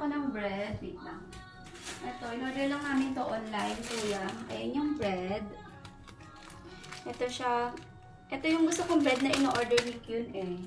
ako ng bread. Wait lang. Ito, in-order lang namin to online, kuya. Ayan yung bread. Ito siya. Ito yung gusto kong bread na in-order ni Kyun eh.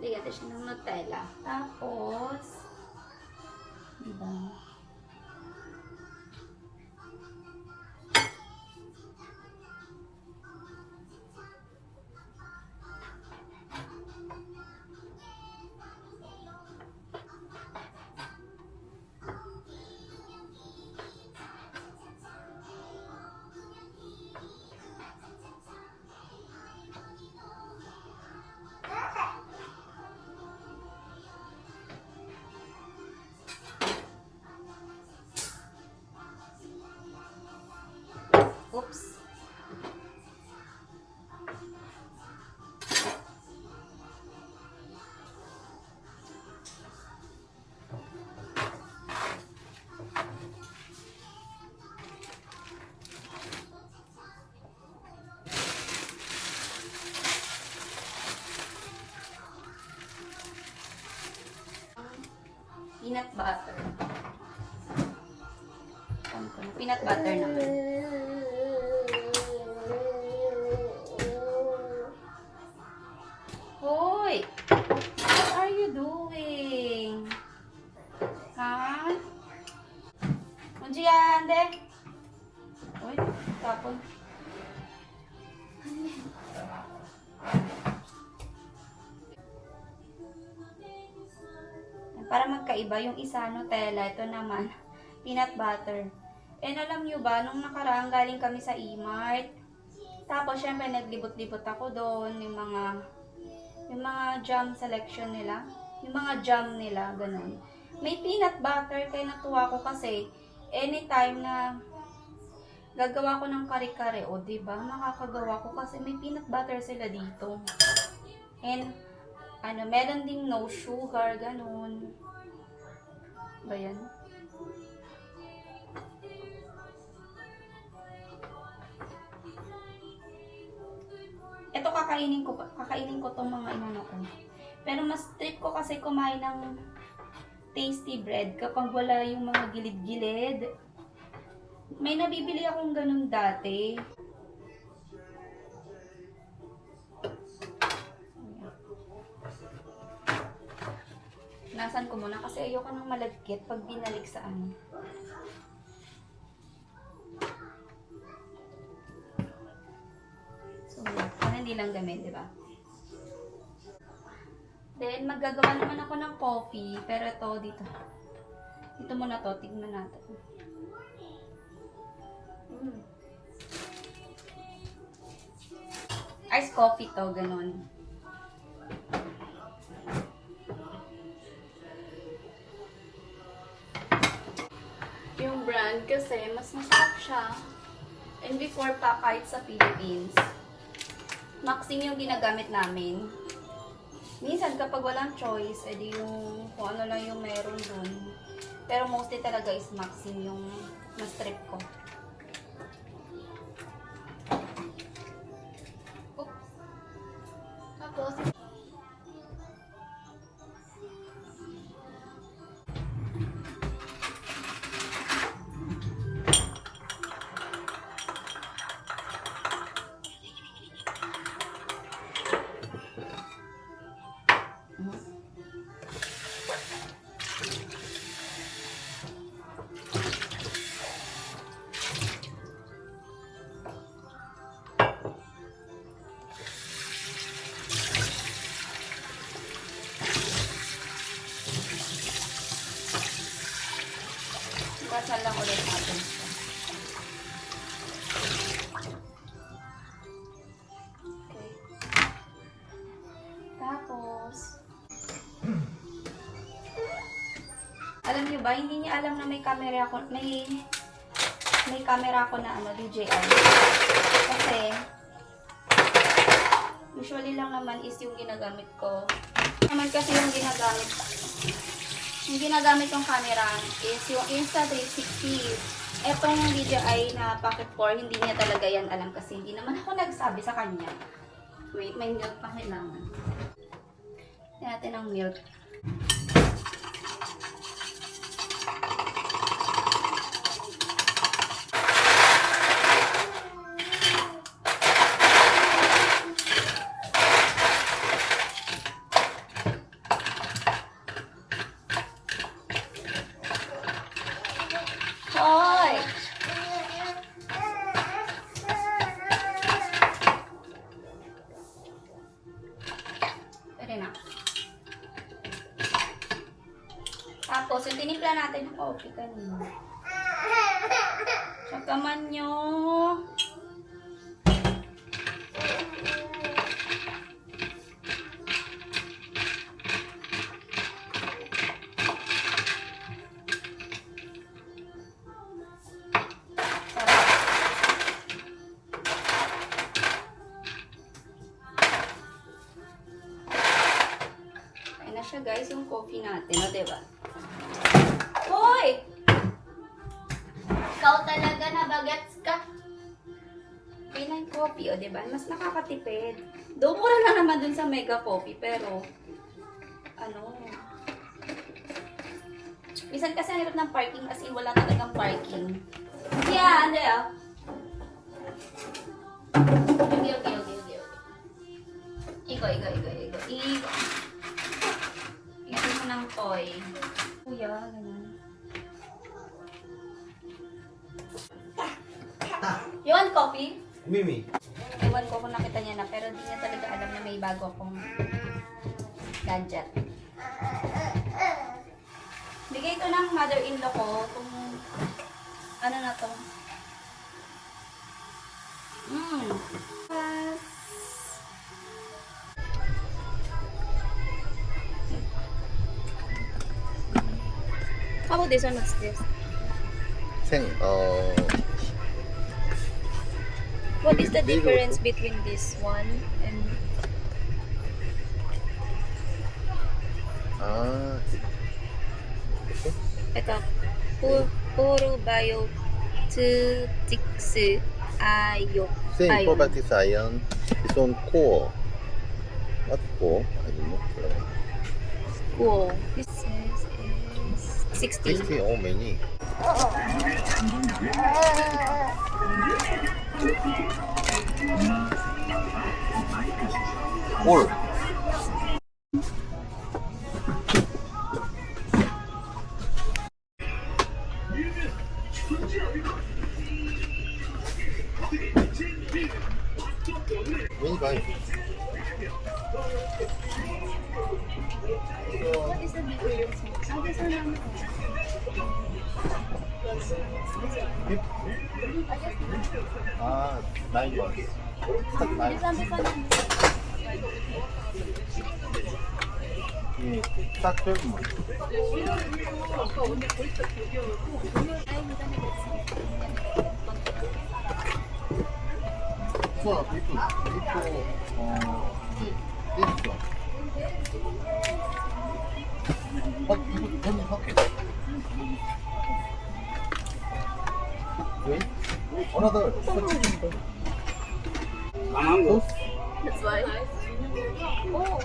Ligyan siya ng Nutella. Tapos, diba? Oops. Peanut butter. Peanut butter naman. Hoy! What are you doing? Ha? Unji yan, de? Uy, tapon. Para magkaiba yung isa Nutella, ito naman peanut butter. And alam nyo ba, nung nakaraan galing kami sa E-Mart, tapos syempre naglibot-libot ako doon, yung mga jam selection nila, yung mga jam nila, ganun. May peanut butter, kaya natuwa ko kasi anytime na gagawa ko ng kare-kare, o diba, makakagawa ko kasi may peanut butter sila dito. And meron ding no sugar, ganun. Ba yan? Ito kakainin ko tong mga inano ko. Pero mas trip ko kasi kumain ng tasty bread kapag wala yung mga gilid-gilid. May nabibili akong ganun dati. Nasan ko muna kasi ayoko nang malagkit pag binalik sa ano. So, para hindi lang gamit, di ba? Then, maggagawa naman ako ng coffee. Pero ito, dito. Dito muna to, tignan natin. Iced coffee to, ganun. Yung brand kasi, mas masarap siya. And before pa, kahit sa Philippines. Maxim yung ginagamit namin. Minsan kapag walang choice, edi yung kung ano lang yung meron dun. Pero mostly talaga is Maxim yung mas trip ko. Oops. Tapos, basan lang ulit natin siya. Okay. Tapos, alam niyo ba, hindi niya alam na may camera ako, may camera ako na ano, DJI. Kasi, usually lang naman is yung ginagamit ko. Naman kasi yung ginagamit kong camera is yung Insta360. Etong DJI na Pocket 4, hindi niya talaga yan alam kasi hindi naman ako nagsabi sa kanya. Wait, may milk pa kailangan. Tignan natin ang milk. Hoy! Pwede na. Tapos, yung tinimpla natin ng coffee kanina. Tsaka man nyo. Siya guys, yung coffee natin, o diba? Hoy! Ikaw talaga na bagets ka. Okay na yung coffee, o diba? Mas nakakatipid. Though mura lang naman dun sa Mega Coffee, pero ano, minsan kasi ang hirap ng parking, as in wala talagang parking. Yeah, ano yun? Okay. Igo. Ito mo ng toy. Kuya, ganun. You want coffee? Mimi. Ewan ko kung nakita niya na, pero di niya talaga alam na may bago akong gadget. Bigay ko ng mother-in-law ko kung ano na to. How about this one? What's this? What is the difference between this one and ito? Probiotics ayo. Same probiotics iron. It's on core. What core? I don't know. Cool. This is 60. 60 or many. All. Many buy. What is the difference? Ah, this one. Ah, 9 months. This one. 딱 12 months. 좋아, 이거, 떼있어. 이거 언니 밖에. 왜? Another. Mango. That's why. Oh,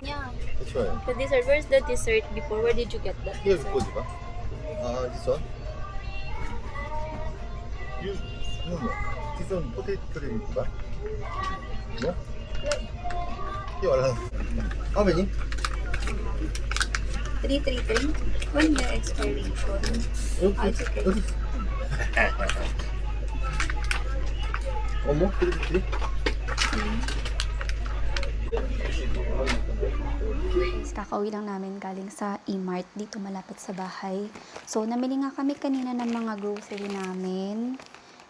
yeah. That's right. The dessert. Where's the dessert before? Where did you get that? Here's good, ba? This one? You, no, no. This one potato cream, ba? No? Here, wala. How many? 333. When the expiration? Oops. Oops. 어머, 그래? Guys, kakauwi lang namin galing sa E-Mart dito malapit sa bahay. So, namili nga kami kanina ng mga grocery namin,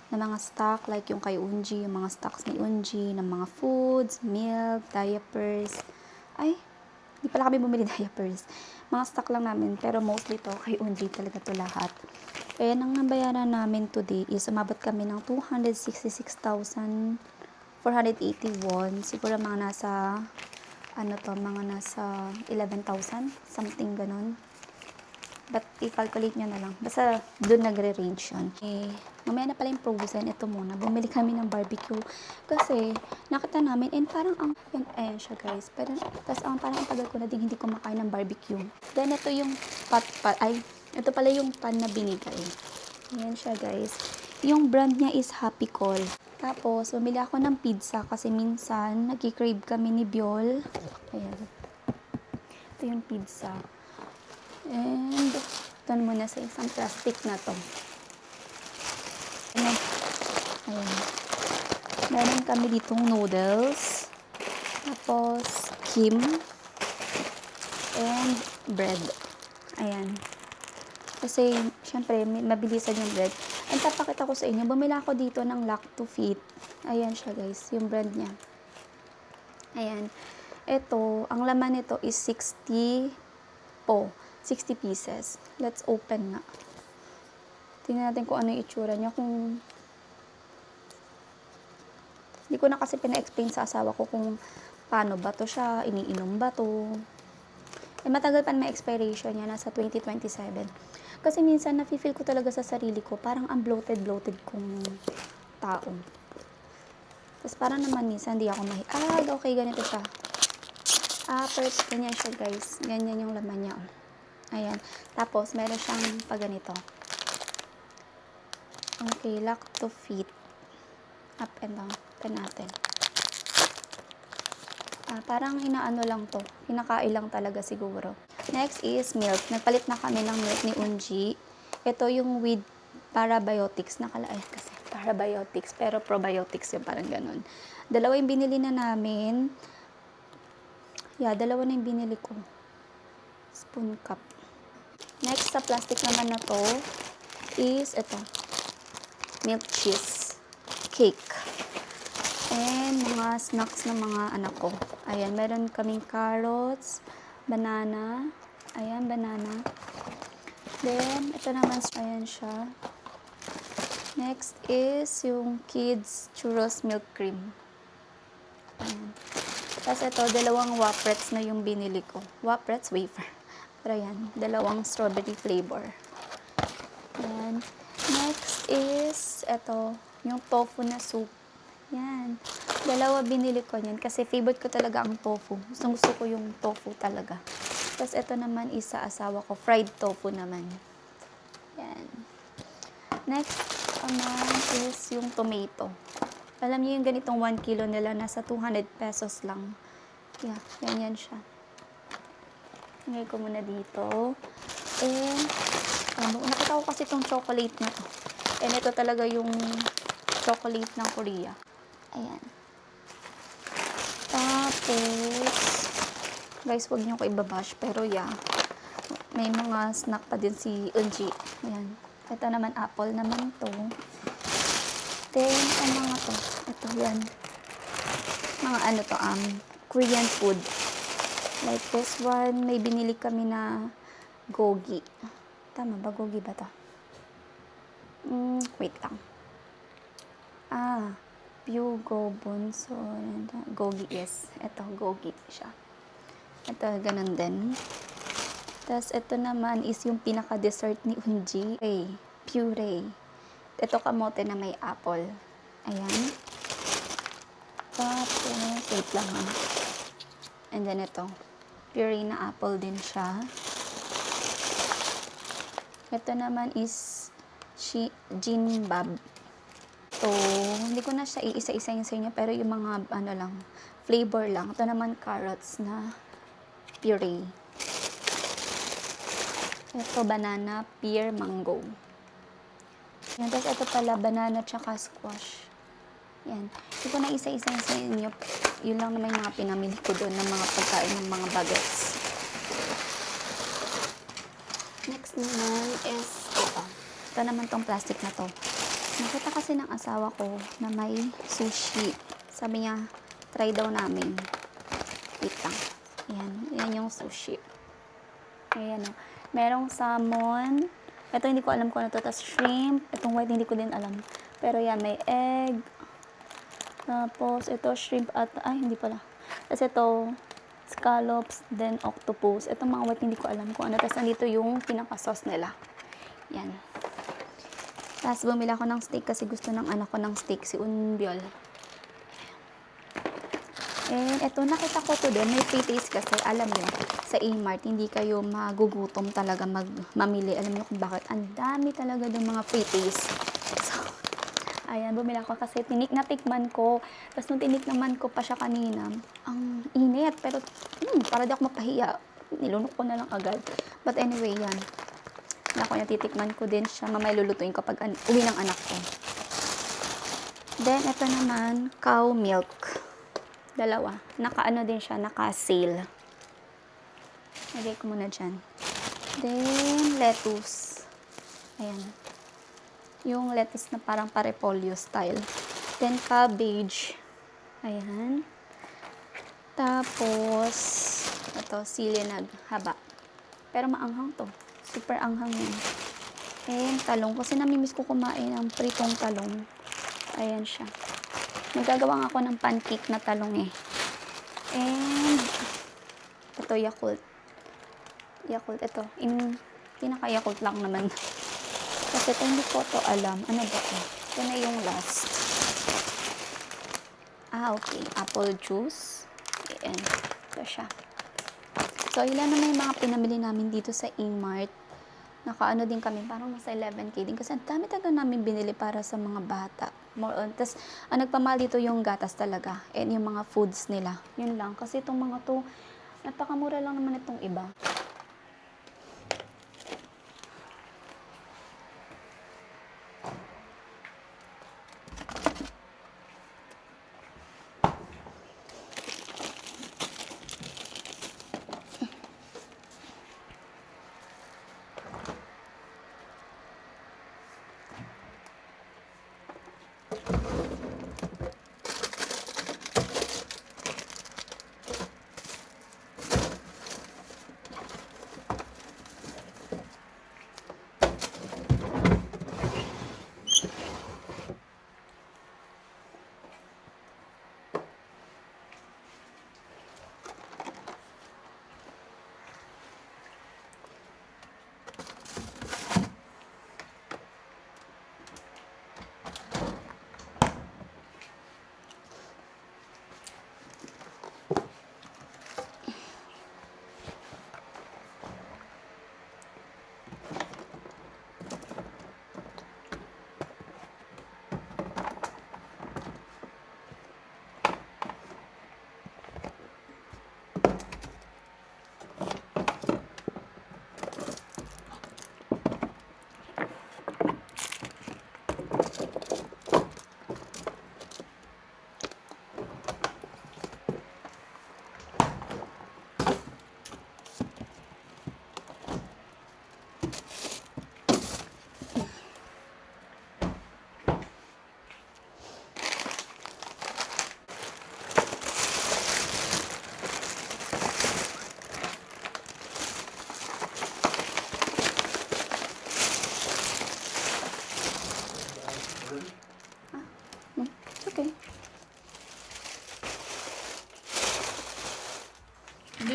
ng mga stock, like yung kay Unji, yung mga stocks ni Unji, ng mga foods, milk, diapers. Ay, hindi pala kami bumili diapers. Mga stock lang namin, pero mostly to kay Unji talaga to lahat. Kaya nang nabayaran namin today is umabot kami ng 266,481. Siguro mga nasa mga nasa 11,000, something ganun. But i-calculate nyo na lang. Basta doon nagre-range yun. Mamaya na pala yung frozen. Ito muna. Bumili kami ng barbecue. Kasi nakita namin and parang ayan siya guys. Pero tapos parang ang tagal ko na din hindi kumakain ng barbecue. Then ito yung ito pala yung pan na binigay. Ayan siya guys. Yung brand niya is Happy Call. Tapos, bumili ako ng pizza kasi minsan nagki-crave kami ni Biol. Ayan. Ito yung pizza. And, ito muna sa isang plastic na to. Ayan. Meron kami ditong noodles. Tapos, kim. And, bread. Ayan. Kasi, syempre, mabilisan yung bread. And papakita ko sa inyo, bumila ako dito ng Lactofit. Ayan siya guys, yung brand niya. Ayan. Ito, ang laman nito is 60 pieces. Let's open nga. Tingnan natin kung ano yung itsura niya. Hindi ko na kasi pina-explain sa asawa ko kung paano ba to siya, iniinom ba to. Matagal pa na may expiration niya, nasa 2027. Kasi minsan, nafe-feel ko talaga sa sarili ko, parang ang bloated kong tao. Tapos parang naman minsan, hindi ako okay, ganito siya. First, ganyan siya guys. Ganyan yung laman niya. Ayan. Tapos, meron siyang ganito. Okay, Lactofit. Up and down. Tignan natin. Parang inaano lang to. Kinakain lang talaga siguro. Next is milk. Nagpalit na kami ng milk ni Unji. Ito yung with parabiotics. Nakalagay kasi parabiotics. Pero probiotics yung parang ganun. Dalawa yung binili na namin. Dalawa na yung binili ko. Spoon cup. Next sa plastic naman na to is ito. Milk cheese. Cake. And mga snacks ng mga anak ko. Ayan, meron kaming carrots, banana. Ayan, banana. Then, ito naman, ayan siya. Next is yung kids churros milk cream. Ayan. Tapos ito, dalawang Waprets na yung binili ko. Waprets wafer. Pero ayan, dalawang strawberry flavor. Ayan. Next is, ito, yung tofu na soup. Yan. Dalawa binili ko yan kasi favorite ko talaga ang tofu. Gusto ko yung tofu talaga. Tapos ito naman is sa asawa ko. Fried tofu naman. Yan. Next naman is yung tomato. Alam niyo yung ganitong 1 kilo nila nasa 200 pesos lang. Yeah, ganyan siya. Ingay ko muna dito. And nakita ko kasi itong chocolate na to. And ito talaga yung chocolate ng Korea. Ayan. Tapos, guys, wag niyo ko ibabash. Pero yeah, may mga snack pa din si Unji. Ayan. Ito naman, apple naman to. Then, ang mga to. Ito, yan. Mga ano to, Korean food. Like this one, may binili kami na gogi. Tama ba? Gogi ba to? Wait lang. Pugo Bunso. Gogi, yes. Ito, Gogi siya. Ito, ganun din. Tapos, ito naman is yung pinaka-dessert ni Unji. Puree. Ito, kamote na may apple. Ayan. Tapos, wait lang ha. And then, ito. Puree na apple din siya. Ito naman is Jinbab. So, hindi ko na siya iisa-isayin sa inyo, pero yung mga, flavor lang. Ito naman, carrots na puree. Ito, banana, pear, mango. Yan, tapos ito pala, banana tsaka squash. Yan. Hindi ko na isa-isayin sa inyo. Yun lang naman yung mga pinamili ko doon ng mga pagkain ng mga bagets. Next naman is ito. Ito naman tong plastic na to. Nakita kasi ng asawa ko na may sushi. Sabi niya, try daw namin. Wait lang. Ayan. Yan yung sushi. Ayan o. Merong salmon. Ito hindi ko alam kung ano to. Tapos shrimp. Itong white hindi ko din alam. Pero yan, may egg. Tapos ito shrimp at, hindi pala. Tapos ito, scallops, then octopus. Itong mga white hindi ko alam kung ano. Tapos nandito yung pinaka-sauce nila. Yan. Tapos bumili ako ng steak kasi gusto ng anak ko ng steak, si Unbiol. And eto, nakita ko to din. May free taste kasi, alam nyo, sa E-Mart, hindi kayo magugutom talaga mamili. Alam nyo kung bakit. Ang dami talaga ng mga free taste. So, ayan, bumili ako kasi natikman ko. Tapos nung tinikman ko pa siya kanina, ang init. Pero, para di ako mapahiya. Nilunok ko na lang agad. But anyway, yan. Ako, natitikman ko din siya. Mamaya lulutuin kapag uwi ng anak ko. Then, ito naman, cow milk. Dalawa. Naka-ano din siya, naka-sale. Lagay ko muna dyan. Then, lettuce. Ayan. Yung lettuce na parang parepolyo style. Then, cabbage. Ayan. Tapos, ito, sili na haba. Pero maanghang to. Super anghang yan. And talong. Kasi namimiss ko kumain ng pritong talong. Ayan siya. Nagagawa ako ng pancake na talong eh. And ito, Yakult. Yakult, ito. Pinaka-Yakult lang naman. Kasi ito, hindi ko to alam. Ano ba ito? Ito na yung last. Okay. Apple juice. Ayan. Ito siya. So, ilan naman yung mga pinamili namin dito sa E-Mart. Nakaano din kami, parang nasa 11K din. Kasi ang dami talaga namin binili para sa mga bata. More on. Tapos, ang nagpamahal dito yung gatas talaga. And yung mga foods nila. Yun lang. Kasi itong mga to, napakamura lang naman itong iba.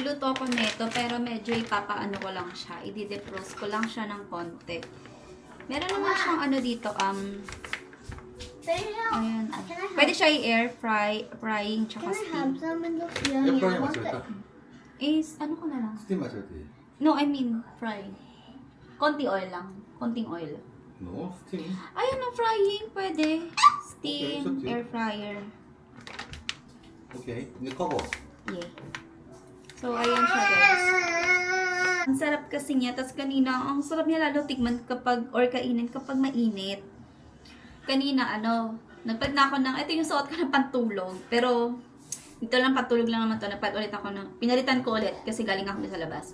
Magluluto ako nito, pero medyo ipapaano ko lang siya. I-defrost ko lang siya ng konti. Meron naman siyang ano dito, ayan. Pwede siya i-air frying tsaka Can I steam. have some in the 야, here? 프라이 Want 맞췄다. it? Is, ano ko na lang? 스팀 맞췄대. No, I mean, fry. Konti oil lang. Konting oil. 너 스팀? Ayun, no, frying. Pwede. Steam, Okay, so air fryer. 오케이. 이제 커버. Yeah. So, ayan siya, guys. Ang sarap kasi niya. Tapos kanina, ang sarap niya lalo tikman kapag, or kainin kapag mainit. Kanina, nagpad na ako ng, ito yung suot ko ng pantulog. Pero, ito lang pantulog lang naman to. Nagpad ulit ako ng, pinalitan ko ulit kasi galing ako sa labas.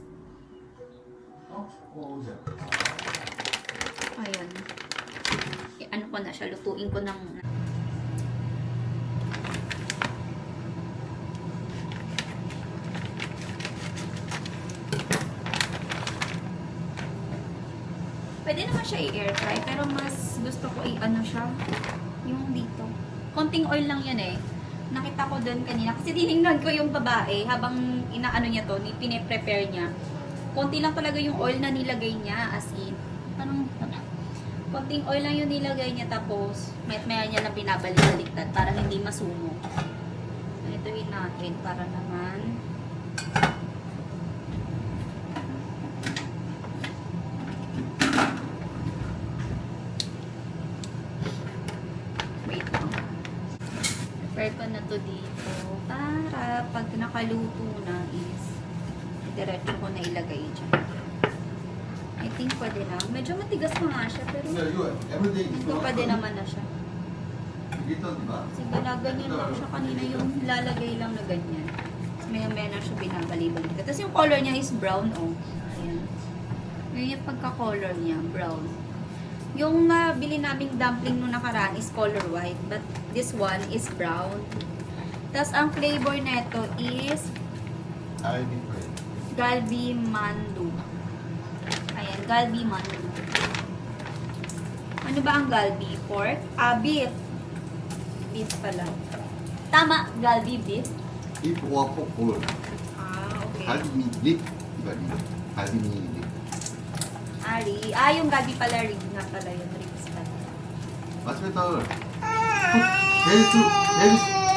오자. Ayan. Ano ko na siya, lutuin ko ng... Pwede naman siya i-air fry, pero mas gusto ko i-ano siya, yung dito. Konting oil lang yan eh. Nakita ko doon kanina, kasi tinignan ko yung babae habang inaano niya to, pine-prepare niya. Konti lang talaga yung oil na nilagay niya, as in. Konting oil lang yung nilagay niya, tapos maya niya lang binabalik-baliktad para hindi masumo. Ituin natin para naman. Wait lang. Prepare ko na to dito para pag nakaluto na is diretso ko na ilagay dyan. I think pwede na. Medyo matigas pa nga siya, pero 야, 이거 에브리데이 ito pwede naman na siya. 이게 또 누가? Kasi ganaganyan lang siya kanina yung lalagay lang na ganyan. Maya-maya na siya binabali-balik. Tapos yung color niya is brown, oh. Ayan. Yun yung pagka-color niya, brown. Yung bili naming dumpling nung nakaraan is color white, but this one is brown. Tapos ang flavor nito is 아이디 프레이. Galbi Mandu. Ayan, Galbi Mandu. Ano ba ang Galbi? Pork? Beef. Beef pala. Tama, Galbi beef. 립와 포크. Okay. 갈비미 립. 이거 립. 갈비미 립. Ari. Yung Galbi pala, rig nga pala yung ribs pala. 맞습니다. Very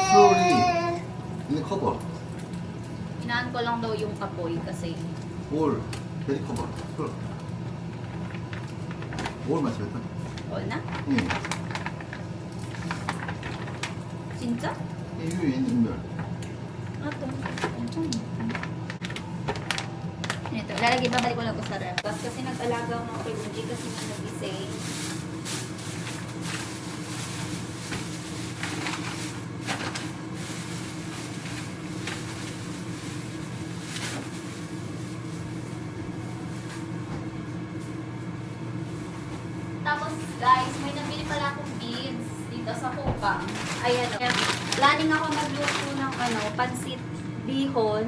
slowly. 이제 커버. Inaan ko lang daw yung apoy kasi 올. very 커버. 슬. 올 맞습니다. all na. 예. Sinsa? 이거 웬걸? Ito. Ito. Lalagay, babalik ko lang ko sa ref. Kasi nag-alaga ako ng kimchi kasi may nag-isay. Tapos guys, may nabili pala akong beads dito sa Kupang. Ayan o. Planning ako magluto ng pansit bihon.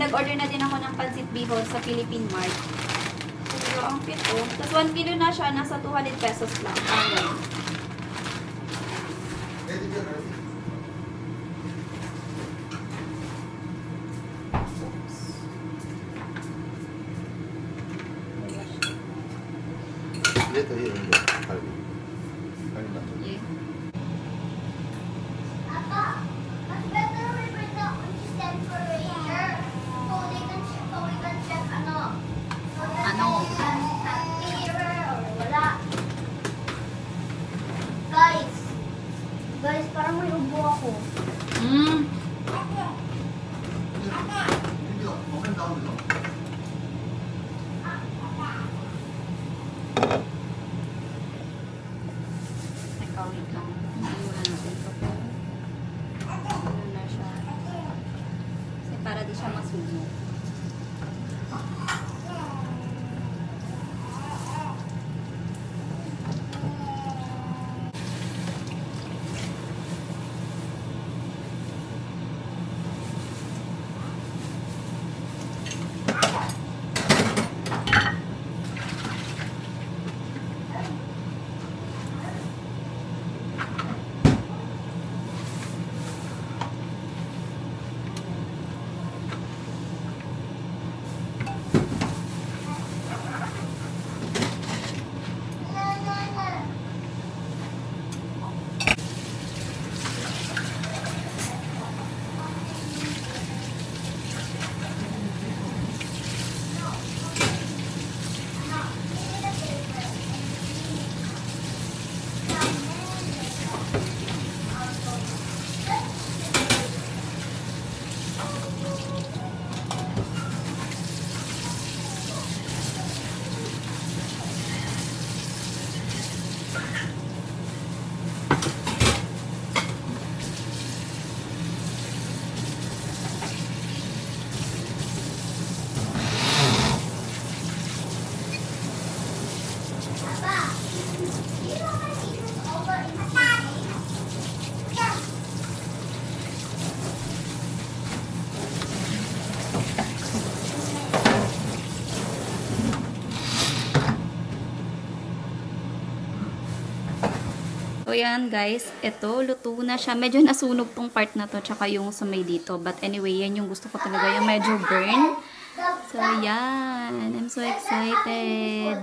Nag-order na din ako ng pansit bihon sa Philippine Mart. So, ang pito. Tapos 1 kilo na siya, nasa 200 pesos lang. Ayan. 얘도 이런 거 갈비. 갈비 맞죠? Yeah. Papa, mas better we bring the temperature so we can check Ano? clearer or wala. Guys, parang may ubo ako. 이거 먹는 다음에 Teka, wait lang. Hindi mo na natin ito po. Ano na siya. Kasi para di siya masunog. So, yan guys. Ito, luto na siya. Medyo nasunog tong part na to, tsaka yung sa may dito. But anyway, yan yung gusto ko talaga, yung medyo burn. So, yan. I'm so excited.